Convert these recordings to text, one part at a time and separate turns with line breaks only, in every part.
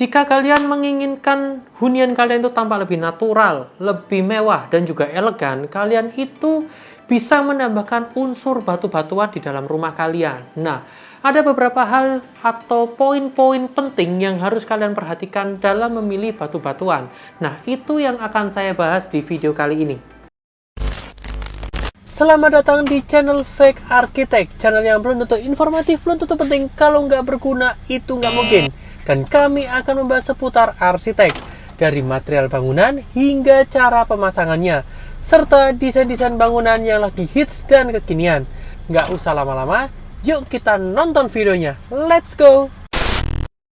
Jika kalian menginginkan hunian kalian itu tampak lebih natural, lebih mewah, dan juga elegan, kalian itu bisa menambahkan unsur batu-batuan di dalam rumah kalian. Nah, ada beberapa hal atau poin-poin penting yang harus kalian perhatikan dalam memilih batu-batuan. Nah, itu yang akan saya bahas di video kali ini. Selamat datang di channel Fake Architect, channel yang belum tentu informatif, belum tentu penting, kalau nggak berguna itu nggak mungkin. Dan kami akan membahas seputar arsitek, dari material bangunan hingga cara pemasangannya, serta desain-desain bangunan yang lagi hits dan kekinian. Nggak usah lama-lama, yuk kita nonton videonya. Let's go!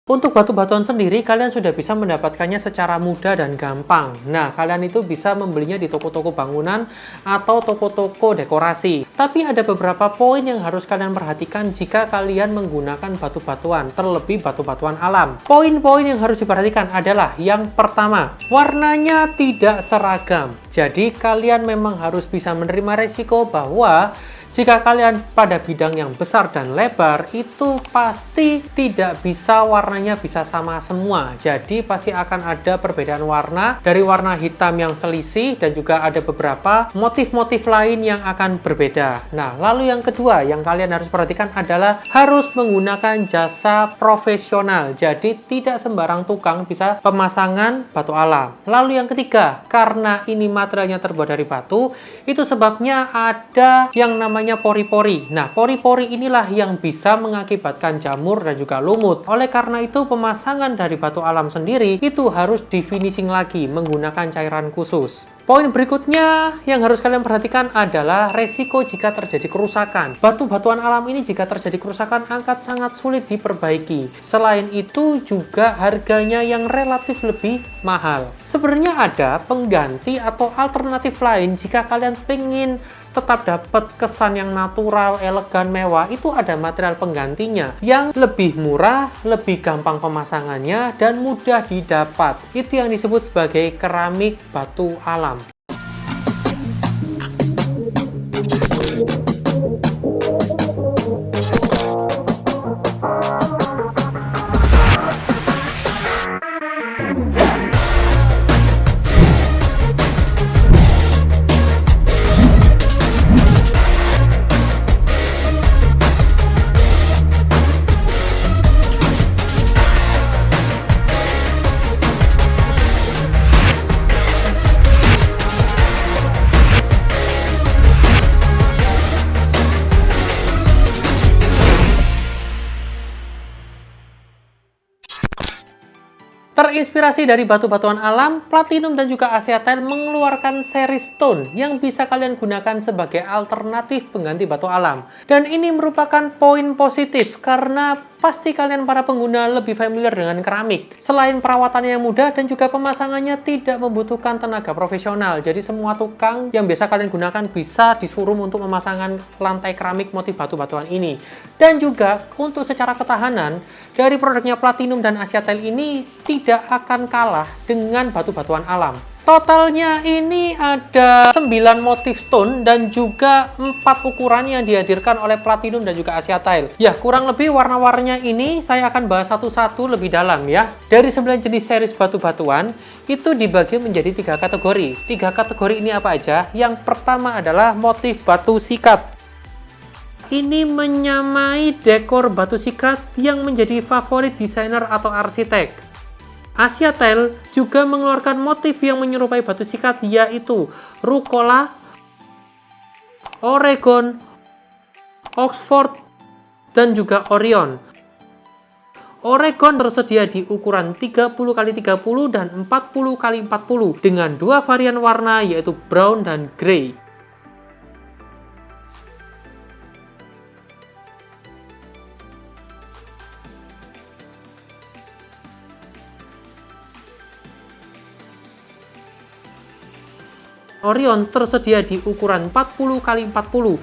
Untuk batu-batuan sendiri, kalian sudah bisa mendapatkannya secara mudah dan gampang. Nah, kalian itu bisa membelinya di toko-toko bangunan atau toko-toko dekorasi. Tapi ada beberapa poin yang harus kalian perhatikan jika kalian menggunakan batu-batuan, terlebih batu-batuan alam. Poin-poin yang harus diperhatikan adalah yang pertama, warnanya tidak seragam. Jadi, kalian memang harus bisa menerima resiko bahwa jika kalian pada bidang yang besar dan lebar, itu pasti tidak bisa warnanya bisa sama semua. Jadi pasti akan ada perbedaan warna, dari warna hitam yang selisih dan juga ada beberapa motif-motif lain yang akan berbeda. Nah, lalu yang kedua yang kalian harus perhatikan adalah harus menggunakan jasa profesional. Jadi tidak sembarang tukang bisa pemasangan batu alam. Lalu yang ketiga, karena ini materialnya terbuat dari batu, itu sebabnya ada yang namanya pori-pori. Nah, pori-pori inilah yang bisa mengakibatkan jamur dan juga lumut. Oleh karena itu, pemasangan dari batu alam sendiri itu harus di finishing lagi menggunakan cairan khusus. Poin berikutnya yang harus kalian perhatikan adalah resiko jika terjadi kerusakan. Batu-batuan alam ini jika terjadi kerusakan akan sangat sulit diperbaiki. Selain itu juga harganya yang relatif lebih mahal. Sebenarnya ada pengganti atau alternatif lain jika kalian pengen tetap dapat kesan yang natural, elegan, mewah. Itu ada material penggantinya yang lebih murah, lebih gampang pemasangannya, dan mudah didapat. Itu yang disebut sebagai keramik batu alam. Terinspirasi dari batu-batuan alam, Platinum dan juga Asia Tile mengeluarkan seri stone yang bisa kalian gunakan sebagai alternatif pengganti batu alam. Dan ini merupakan poin positif karena pasti kalian para pengguna lebih familiar dengan keramik. Selain perawatannya yang mudah dan juga pemasangannya tidak membutuhkan tenaga profesional. Jadi semua tukang yang biasa kalian gunakan bisa disuruh untuk memasangkan lantai keramik motif batu-batuan ini. Dan juga untuk secara ketahanan, dari produknya Platinum dan Asia Tile ini tidak akan kalah dengan batu-batuan alam. Totalnya ini ada 9 motif stone dan juga 4 ukuran yang dihadirkan oleh Platinum dan juga Asia Tile. Ya, kurang lebih warna-warnanya ini saya akan bahas satu-satu lebih dalam ya. Dari 9 jenis series batu-batuan, itu dibagi menjadi 3 kategori. 3 kategori ini apa aja? Yang pertama adalah motif batu sikat. Ini menyamai dekor batu sikat yang menjadi favorit desainer atau arsitek. Asia Tile juga mengeluarkan motif yang menyerupai batu sikat, yaitu Rucola, Oregon, Oxford, dan juga Orion. Oregon tersedia di ukuran 30x30 dan 40x40 dengan 2 varian warna, yaitu brown dan grey. Orion tersedia di ukuran 40x40.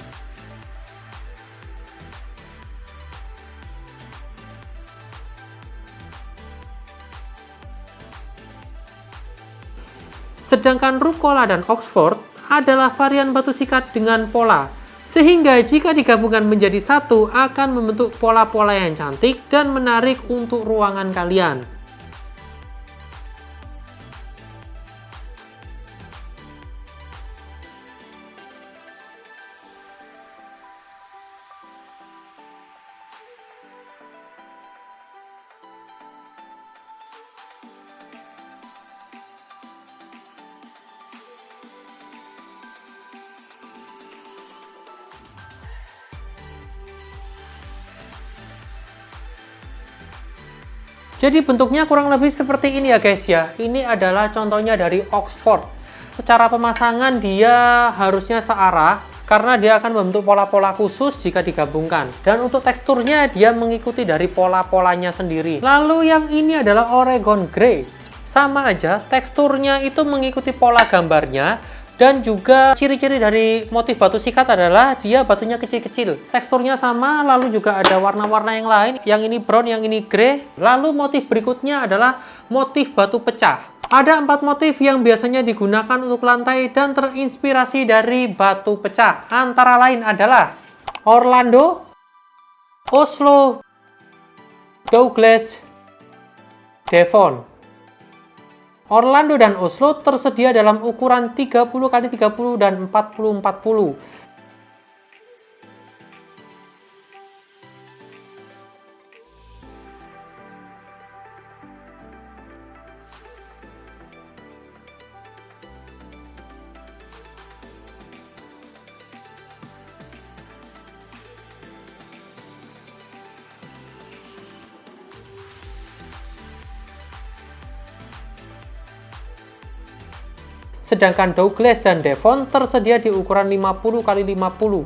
Sedangkan Rucola dan Oxford adalah varian batu sikat dengan pola. Sehingga jika digabungkan menjadi satu akan membentuk pola-pola yang cantik dan menarik untuk ruangan kalian. Jadi bentuknya kurang lebih seperti ini ya guys ya. Ini adalah contohnya dari Oxford. Secara pemasangan dia harusnya searah karena dia akan membentuk pola-pola khusus jika digabungkan. Dan untuk teksturnya dia mengikuti dari pola-polanya sendiri. Lalu yang ini adalah Oregon Grey. Sama aja, teksturnya itu mengikuti pola gambarnya. Dan juga ciri-ciri dari motif batu sikat adalah dia batunya kecil-kecil. Teksturnya sama, lalu juga ada warna-warna yang lain. Yang ini brown, yang ini grey. Lalu motif berikutnya adalah motif batu pecah. Ada 4 motif yang biasanya digunakan untuk lantai dan terinspirasi dari batu pecah. Antara lain adalah Orlando, Oslo, Douglas, Devon. Orlando dan Oslo tersedia dalam ukuran 30x30 dan 40x40. Sedangkan Douglas dan Devon tersedia di ukuran 50x50.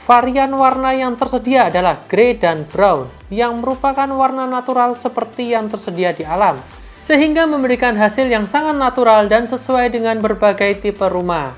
Varian warna yang tersedia adalah grey dan brown, yang merupakan warna natural seperti yang tersedia di alam, sehingga memberikan hasil yang sangat natural dan sesuai dengan berbagai tipe rumah.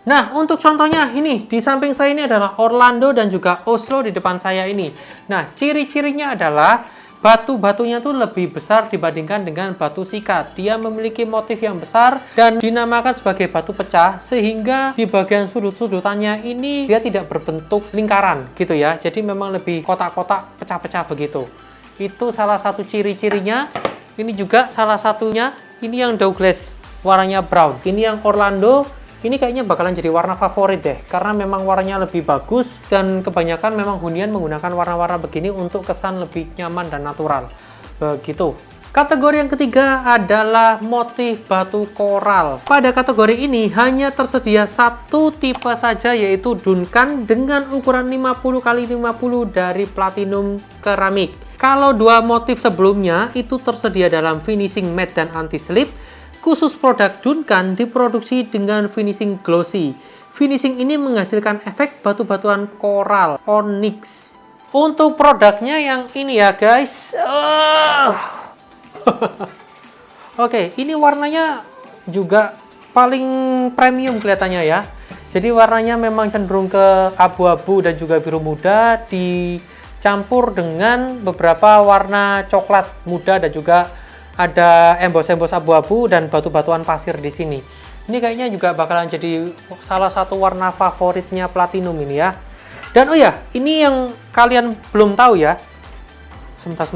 Nah, untuk contohnya ini, di samping saya ini adalah Orlando dan juga Oslo di depan saya ini. Nah, ciri-cirinya adalah batu-batunya tuh lebih besar dibandingkan dengan batu sikat. Dia memiliki motif yang besar dan dinamakan sebagai batu pecah, sehingga di bagian sudut-sudutannya ini dia tidak berbentuk lingkaran gitu ya. Jadi memang lebih kotak-kotak pecah-pecah begitu. Itu salah satu ciri-cirinya. Ini juga salah satunya. Ini yang Douglas, warnanya brown. Ini yang Orlando. Ini kayaknya bakalan jadi warna favorit deh, karena memang warnanya lebih bagus dan kebanyakan memang hunian menggunakan warna-warna begini untuk kesan lebih nyaman dan natural. Begitu. Kategori yang ketiga adalah motif batu koral. Pada kategori ini hanya tersedia satu tipe saja, yaitu Duncan dengan ukuran 50x50 dari platinum keramik. Kalau dua motif sebelumnya itu tersedia dalam finishing matte dan anti-slip. Khusus produk Duncan diproduksi dengan finishing glossy. Finishing ini menghasilkan efek batu-batuan koral onyx. Untuk produknya yang ini ya guys. Oke, ini warnanya juga paling premium kelihatannya ya. Jadi warnanya memang cenderung ke abu-abu dan juga biru muda dicampur dengan beberapa warna coklat muda dan juga ada embos-embos abu-abu dan batu-batuan pasir di sini. Ini kayaknya juga bakalan jadi salah satu warna favoritnya platinum ini ya. Dan oh ya, ini yang kalian belum tahu ya. Sebentar.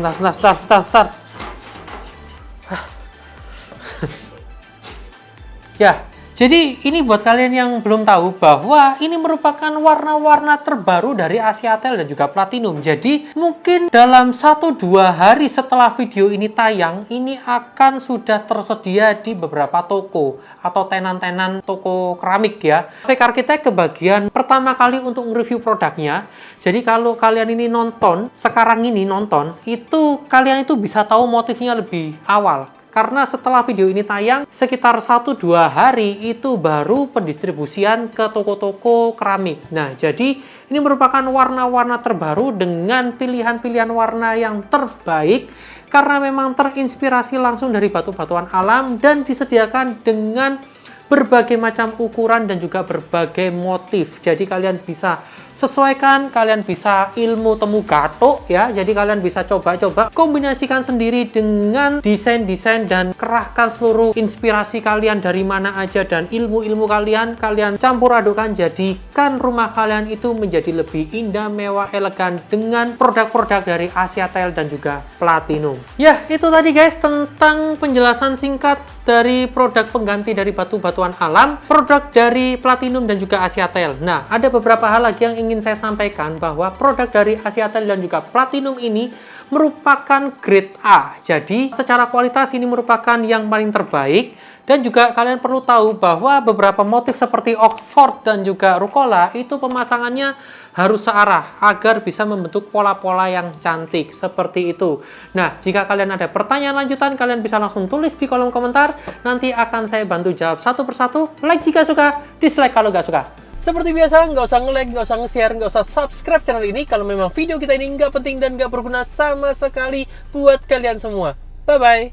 Ya, jadi ini buat kalian yang belum tahu bahwa ini merupakan warna-warna terbaru dari Asiatel dan juga Platinum. Jadi mungkin dalam 1-2 hari setelah video ini tayang, ini akan sudah tersedia di beberapa toko atau tenan-tenan toko keramik ya. Fake Architect kebagian pertama kali untuk nge-review produknya. Jadi kalau kalian ini nonton, sekarang ini nonton, itu kalian itu bisa tahu motifnya lebih awal. Karena setelah video ini tayang, sekitar 1-2 hari itu baru pendistribusian ke toko-toko keramik. Nah, jadi ini merupakan warna-warna terbaru dengan pilihan-pilihan warna yang terbaik karena memang terinspirasi langsung dari batu-batuan alam dan disediakan dengan berbagai macam ukuran dan juga berbagai motif. Jadi kalian bisa sesuaikan, kalian bisa ilmu temu gatuk ya. Jadi kalian bisa coba-coba kombinasikan sendiri dengan desain-desain dan kerahkan seluruh inspirasi kalian dari mana aja dan ilmu-ilmu kalian campur adukan, jadikan rumah kalian itu menjadi lebih indah, mewah, elegan dengan produk-produk dari Asiatel dan juga Platinum. Ya, itu tadi guys tentang penjelasan singkat dari produk pengganti dari batu-batuan alam, produk dari Platinum dan juga Asiatel. Nah, ada beberapa hal lagi yang ingin saya sampaikan bahwa produk dari Asiatel dan juga Platinum ini merupakan grade A. Jadi secara kualitas ini merupakan yang paling terbaik. Dan juga kalian perlu tahu bahwa beberapa motif seperti Oxford dan juga Rucola itu pemasangannya harus searah agar bisa membentuk pola-pola yang cantik seperti itu. Nah, jika kalian ada pertanyaan lanjutan, kalian bisa langsung tulis di kolom komentar. Nanti akan saya bantu jawab satu persatu. Like jika suka, dislike kalau nggak suka. Seperti biasa, nggak usah nge-like, nggak usah nge-share, nggak usah subscribe channel ini kalau memang video kita ini nggak penting dan nggak berguna sama sekali buat kalian semua. Bye-bye!